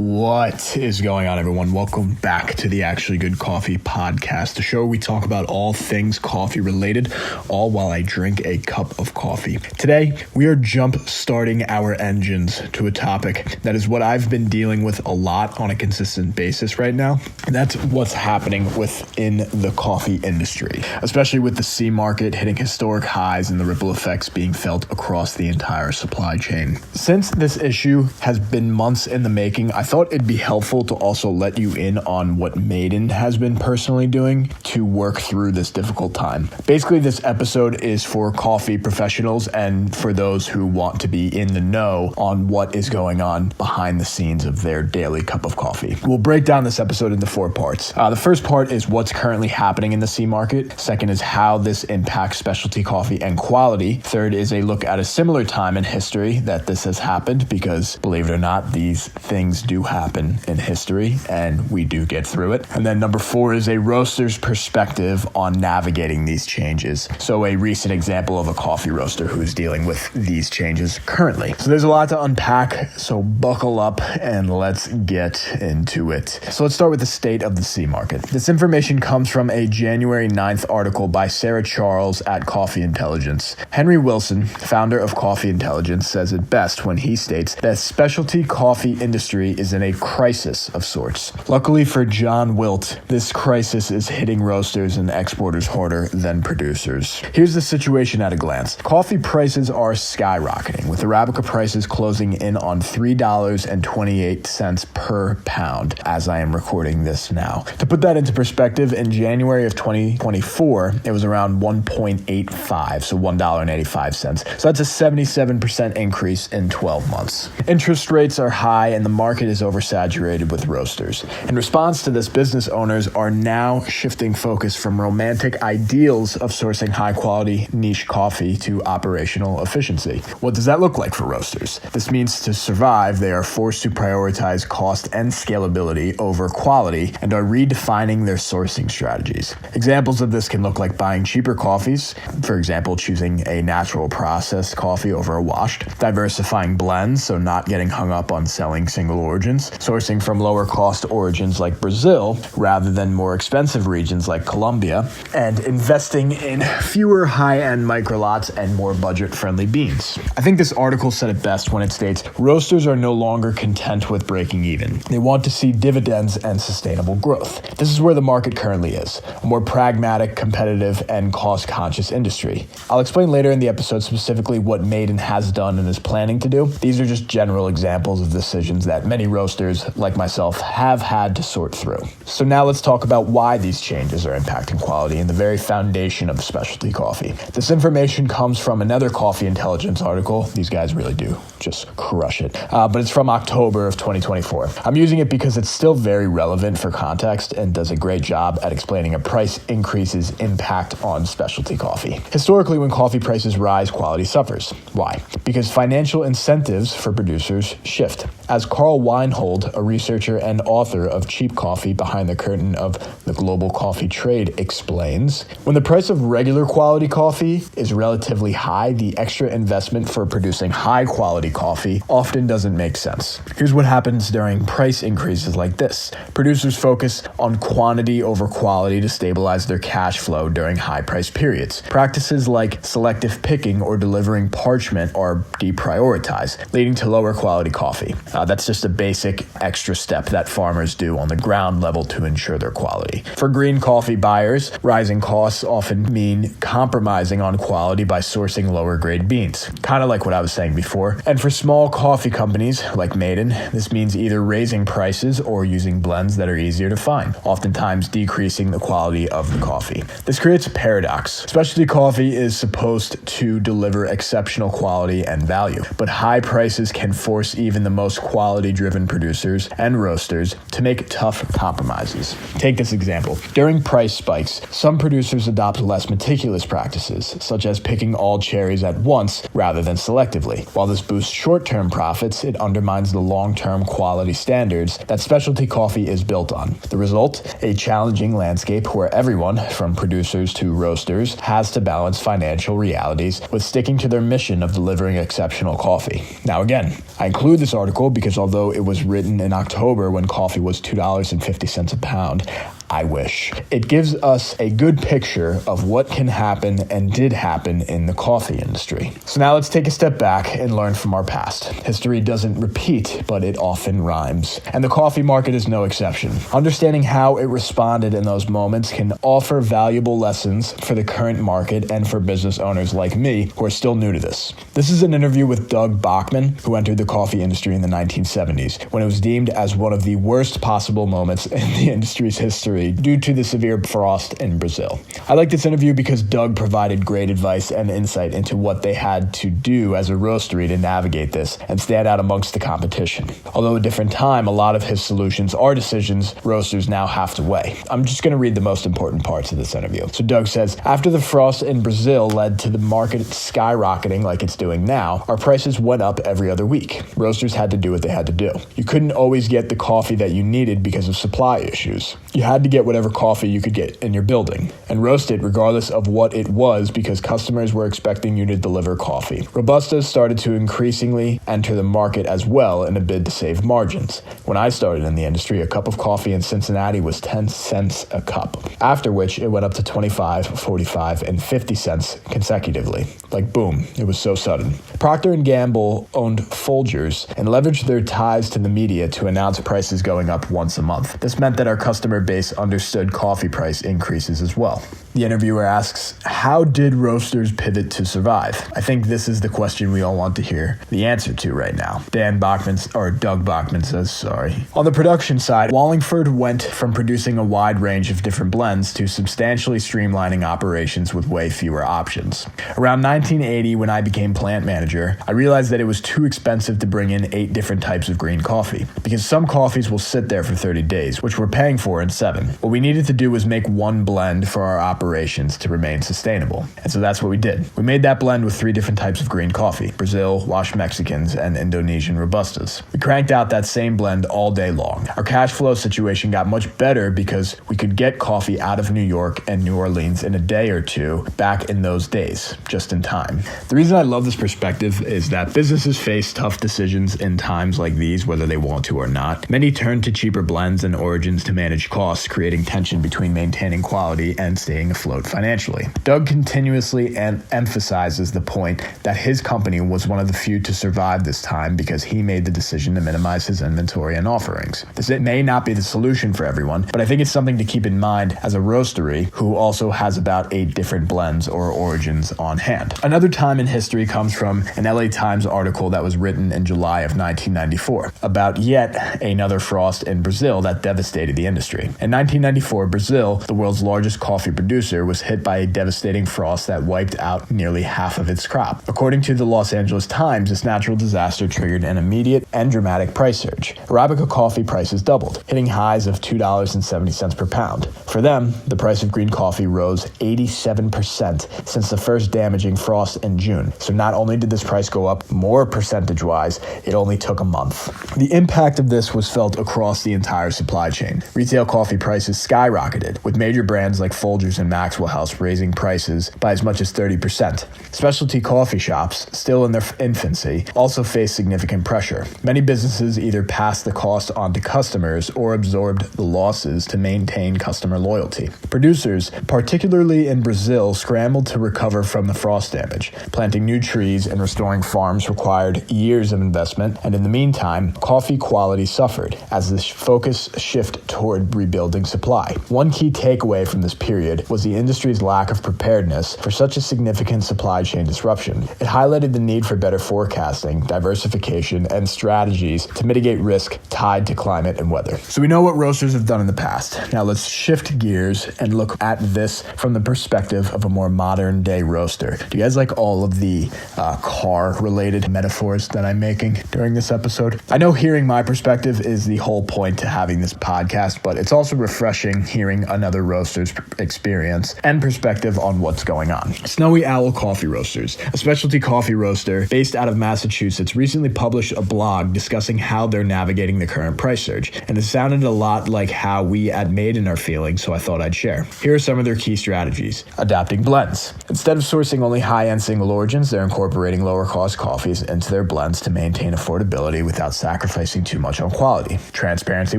What is going on, everyone? Welcome back to the Actually Good Coffee podcast, the show where we talk about all things coffee related, all while I drink a cup of coffee. Today, we are jump starting our engines to a topic that is what I've been dealing with a lot on a consistent basis right now. And that's what's happening within the coffee industry, especially with the C market hitting historic highs and the ripple effects being felt across the entire supply chain. Since this issue has been months in the making, I thought it'd be helpful to also let you in on what Maiden has been personally doing to work through this difficult time. Basically, this episode is for coffee professionals and for those who want to be in the know on what is going on behind the scenes of their daily cup of coffee. We'll break down this episode into 4 parts. The first part is what's currently happening in the C market. Second is how this impacts specialty coffee and quality. Third is a look at a similar time in history that this has happened, because believe it or not, these things do happen in history and we do get through it. And then number 4 is a roaster's perspective on navigating these changes. So a recent example of a coffee roaster who is dealing with these changes currently. So there's a lot to unpack, so buckle up and let's get into it. So let's start with the state of the C market. This information comes from a January 9th article by Sarah Charles at Coffee Intelligence. Henry Wilson, founder of Coffee Intelligence, says it best when he states that specialty coffee industry is in a crisis of sorts. Luckily for John Wilt, this crisis is hitting roasters and exporters harder than producers. Here's the situation at a glance. Coffee prices are skyrocketing, with Arabica prices closing in on $3.28 per pound as I am recording this now. To put that into perspective, in January of 2024, it was around $1.85, so $1.85. So that's a 77% increase in 12 months. Interest rates are high and the market is oversaturated with roasters. In response to this, business owners are now shifting focus from romantic ideals of sourcing high-quality niche coffee to operational efficiency. What does that look like for roasters? This means to survive, they are forced to prioritize cost and scalability over quality and are redefining their sourcing strategies. Examples of this can look like buying cheaper coffees, for example, choosing a natural processed coffee over a washed, diversifying blends, so not getting hung up on selling single origins, sourcing from lower cost origins like Brazil rather than more expensive regions like Colombia, and investing in fewer high-end microlots and more budget-friendly beans. I think this article said it best when it states, roasters are no longer content with breaking even. They want to see dividends and sustainable growth. This is where the market currently is, a more pragmatic, competitive, and cost-conscious industry. I'll explain later in the episode specifically what Maiden has done and is planning to do. These are just general examples of decisions that many roasters, like myself, have had to sort through. So now let's talk about why these changes are impacting quality and the very foundation of specialty coffee. This information comes from another Coffee Intelligence article. These guys really do just crush it. But it's from October of 2024. I'm using it because it's still very relevant for context and does a great job at explaining a price increase's impact on specialty coffee. Historically, when coffee prices rise, quality suffers. Why? Because financial incentives for producers shift. As Carl Weinhold, a researcher and author of Cheap Coffee Behind the Curtain of the Global Coffee Trade, explains, when the price of regular quality coffee is relatively high, the extra investment for producing high quality coffee often doesn't make sense. Here's what happens during price increases like this. Producers focus on quantity over quality to stabilize their cash flow during high price periods. Practices like selective picking or delivering parchment are deprioritized, leading to lower quality coffee. That's just a basic extra step that farmers do on the ground level to ensure their quality. For green coffee buyers, rising costs often mean compromising on quality by sourcing lower grade beans, kind of like what I was saying before. And for small coffee companies like Maiden, this means either raising prices or using blends that are easier to find, oftentimes decreasing the quality of the coffee. This creates a paradox. Specialty coffee is supposed to deliver exceptional quality and value, but high prices can force even the most quality-driven producers and roasters to make tough compromises. Take this example. During price spikes, some producers adopt less meticulous practices, such as picking all cherries at once rather than selectively. While this boosts short-term profits, it undermines the long-term quality standards that specialty coffee is built on. The result? A challenging landscape where everyone, from producers to roasters, has to balance financial realities with sticking to their mission of delivering exceptional coffee. Now again, I include this article because although it was written in October when coffee was $2.50 a pound, I wish. It gives us a good picture of what can happen and did happen in the coffee industry. So now let's take a step back and learn from our past. History doesn't repeat, but it often rhymes. And the coffee market is no exception. Understanding how it responded in those moments can offer valuable lessons for the current market and for business owners like me who are still new to this. This is an interview with Doug Bachman, who entered the coffee industry in the 1970s, when it was deemed as one of the worst possible moments in the industry's history due to the severe frost in Brazil. I like this interview because Doug provided great advice and insight into what they had to do as a roastery to navigate this and stand out amongst the competition. Although a different time, a lot of his solutions are decisions roasters now have to weigh. I'm just going to read the most important parts of this interview. So Doug says, after the frost in Brazil led to the market skyrocketing like it's doing now, our prices went up every other week. Roasters had to do what they had to do. You couldn't always get the coffee that you needed because of supply issues. You had to get whatever coffee you could get in your building and roast it regardless of what it was because customers were expecting you to deliver coffee. Robustas started to increasingly enter the market as well in a bid to save margins. When I started in the industry, a cup of coffee in Cincinnati was 10 cents a cup, after which it went up to 25, 45, and 50 cents consecutively. Like boom, it was so sudden. Procter & Gamble owned Folgers and leveraged their ties to the media to announce prices going up once a month. This meant that our customer base understood coffee price increases as well. The interviewer asks, how did roasters pivot to survive? I think this is the question we all want to hear the answer to right now. Doug Bachman says, sorry. On the production side, Wallingford went from producing a wide range of different blends to substantially streamlining operations with way fewer options. Around 1980, when I became plant manager, I realized that it was too expensive to bring in 8 different types of green coffee, because some coffees will sit there for 30 days, which we're paying for in 7. What we needed to do was make one blend for our operations to remain sustainable. And so that's what we did. We made that blend with 3 different types of green coffee: Brazil, Washed Mexicans, and Indonesian Robustas. We cranked out that same blend all day long. Our cash flow situation got much better because we could get coffee out of New York and New Orleans in a day or two back in those days, just in time. The reason I love this perspective is that businesses face tough decisions in times like these, whether they want to or not. Many turn to cheaper blends and origins to manage costs, creating tension between maintaining quality and staying afloat financially. Doug continuously emphasizes the point that his company was one of the few to survive this time because he made the decision to minimize his inventory and offerings. This may not be the solution for everyone, but I think it's something to keep in mind as a roastery who also has about 8 different blends or origins on hand. Another time in history comes from an LA Times article that was written in July of 1994 about yet another frost in Brazil that devastated the industry. In 1994, Brazil, the world's largest coffee producer, was hit by a devastating frost that wiped out nearly half of its crop. According to the Los Angeles Times, this natural disaster triggered an immediate and dramatic price surge. Arabica coffee prices doubled, hitting highs of $2.70 per pound. For them, the price of green coffee rose 87% since the first damaging frost in June. So not only did this price go up more percentage-wise, it only took a month. The impact of this was felt across the entire supply chain. Retail coffee prices skyrocketed, with major brands like Folgers and Maxwell House raising prices by as much as 30%. Specialty coffee shops, still in their infancy, also faced significant pressure. Many businesses either passed the cost on to customers or absorbed the losses to maintain customer loyalty. Producers, particularly in Brazil, scrambled to recover from the frost damage. Planting new trees and restoring farms required years of investment, and in the meantime, coffee quality suffered as the focus shifted toward rebuilding supply. One key takeaway from this period was the industry's lack of preparedness for such a significant supply chain disruption. It highlighted the need for better forecasting, diversification, and strategies to mitigate risk tied to climate and weather. So we know what roasters have done in the past. Now let's shift gears and look at this from the perspective of a more modern day roaster. Do you guys like all of the car-related metaphors that I'm making during this episode? I know hearing my perspective is the whole point to having this podcast, but it's also refreshing hearing another roaster's experience experience and perspective on what's going on. Snowy Owl Coffee Roasters, a specialty coffee roaster based out of Massachusetts, recently published a blog discussing how they're navigating the current price surge, and it sounded a lot like how we at Maiden are feeling, so I thought I'd share. Here are some of their key strategies. Adapting blends. Instead of sourcing only high-end single origins, they're incorporating lower-cost coffees into their blends to maintain affordability without sacrificing too much on quality. Transparency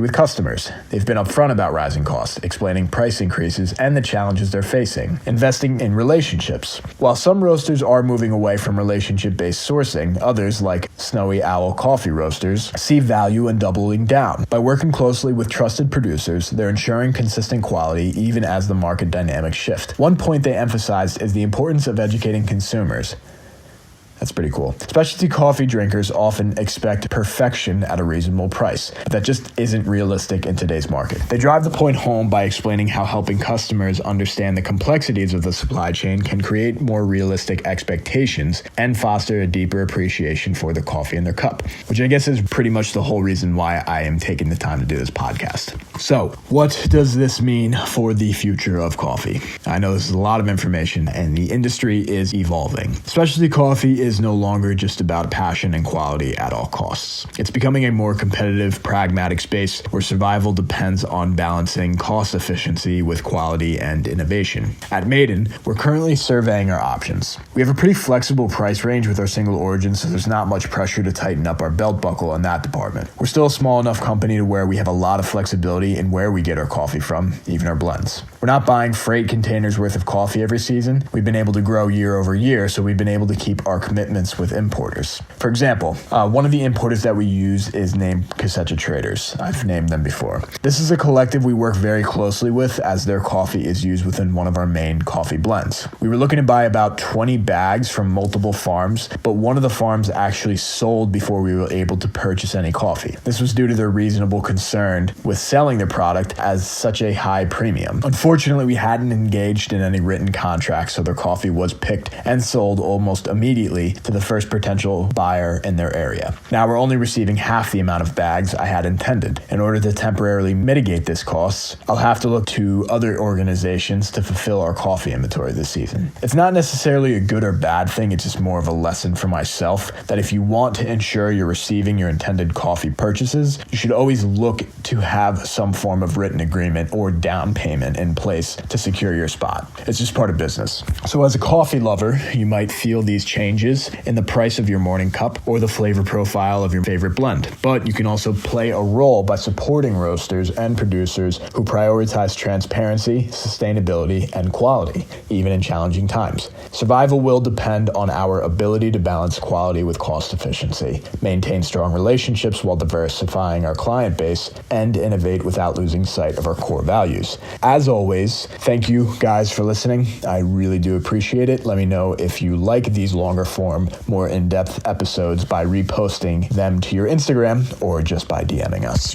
with customers. They've been upfront about rising costs, explaining price increases and the challenges they're facing. Investing in relationships. While some roasters are moving away from relationship-based sourcing, others, like Snowy Owl Coffee Roasters, see value in doubling down. By working closely with trusted producers, they're ensuring consistent quality even as the market dynamics shift. One point they emphasized is the importance of educating consumers. That's pretty cool. Specialty coffee drinkers often expect perfection at a reasonable price, but that just isn't realistic in today's market. They drive the point home by explaining how helping customers understand the complexities of the supply chain can create more realistic expectations and foster a deeper appreciation for the coffee in their cup, which I guess is pretty much the whole reason why I am taking the time to do this podcast. So, what does this mean for the future of coffee? I know this is a lot of information, and the industry is evolving. Specialty coffee is no longer just about passion and quality at all costs. It's becoming a more competitive, pragmatic space where survival depends on balancing cost efficiency with quality and innovation. At Maiden, we're currently surveying our options. We have a pretty flexible price range with our single origins, so there's not much pressure to tighten up our belt buckle in that department. We're still a small enough company to where we have a lot of flexibility in where we get our coffee from, even our blends. We're not buying freight containers worth of coffee every season. We've been able to grow year over year, so we've been able to keep our commitments with importers. For example, one of the importers that we use is named Cassetta Traders. I've named them before. This is a collective we work very closely with, as their coffee is used within one of our main coffee blends. We were looking to buy about 20 bags from multiple farms, but one of the farms actually sold before we were able to purchase any coffee. This was due to their reasonable concern with selling their product as such a high premium. Unfortunately, we hadn't engaged in any written contracts, so their coffee was picked and sold almost immediately to the first potential buyer in their area. Now we're only receiving half the amount of bags I had intended. In order to temporarily mitigate this cost, I'll have to look to other organizations to fulfill our coffee inventory this season. It's not necessarily a good or bad thing, it's just more of a lesson for myself that if you want to ensure you're receiving your intended coffee purchases, you should always look to have some form of written agreement or down payment in place to secure your spot. It's just part of business. So as a coffee lover, you might feel these changes in the price of your morning cup or the flavor profile of your favorite blend. But you can also play a role by supporting roasters and producers who prioritize transparency, sustainability, and quality, even in challenging times. Survival will depend on our ability to balance quality with cost efficiency, maintain strong relationships while diversifying our client base, and innovate without losing sight of our core values. As always, thank you guys for listening. I really do appreciate it. Let me know if you like these longer form, more in-depth episodes by reposting them to your Instagram or just by DMing us.